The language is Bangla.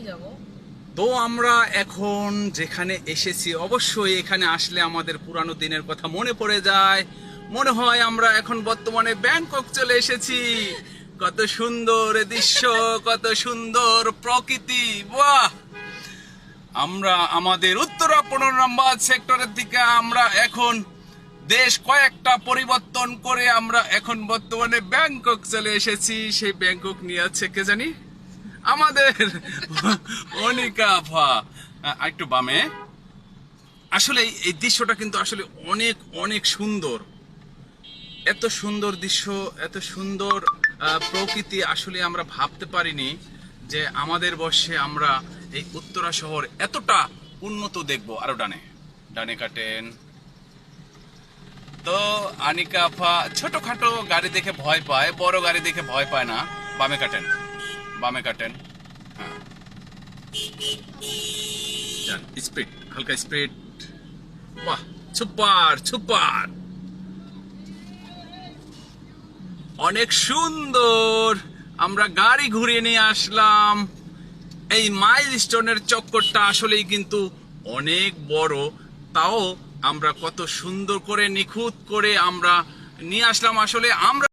যাব। তো আমরা এখন যেখানে এসেছি, অবশ্যই এখানে আসলে আমাদের পুরানো দিনের কথা মনে পড়ে যায়। মনে হয় আমরা এখন বর্তমানে ব্যাংকক চলে এসেছি। কত সুন্দর দৃশ্য, কত সুন্দর প্রকৃতি, বাহ! আমরা আমাদের উত্তরা 15 নম্বর সেক্টরের দিকে আমরা এখন দেশ কয়েকটা পরিবর্তন করে আমরা এখন বর্তমানে ব্যাংকক চলে এসেছি। সেই ব্যাংকক নিয়ে আছে কে জানি, আমাদের অনিকা আপা। একটু বামে। আসলে এই দৃশ্যটা কিন্তু আসলে অনেক অনেক সুন্দর। এত সুন্দর দৃশ্য, এত সুন্দর প্রকৃতি আসলে আমরা ভাবতে পারিনি যে আমাদের বয়সে আমরা এই উত্তরা শহর এতটা উন্নত দেখবো। আরো ডানে ডানে কাটেন। তো আনিকা আপা ছোটখাটো গাড়ি দেখে ভয় পায়, বড় গাড়ি দেখে ভয় পায় না। বামে কাটেন, বামে কাটেন। হ্যাঁ, যান স্পিড, হালকা স্পিড। বাহ, সুপার সুপার, অনেক সুন্দর। আমরা গাড়ি ঘুরিয়ে নিয়ে আসলাম। এই মাইলস্টোনের চক্করটা আসলেই কিন্তু অনেক বড়, তাও আমরা কত সুন্দর করে নিখুঁত করে আমরা নিয়ে আসলাম। আসলে আমরা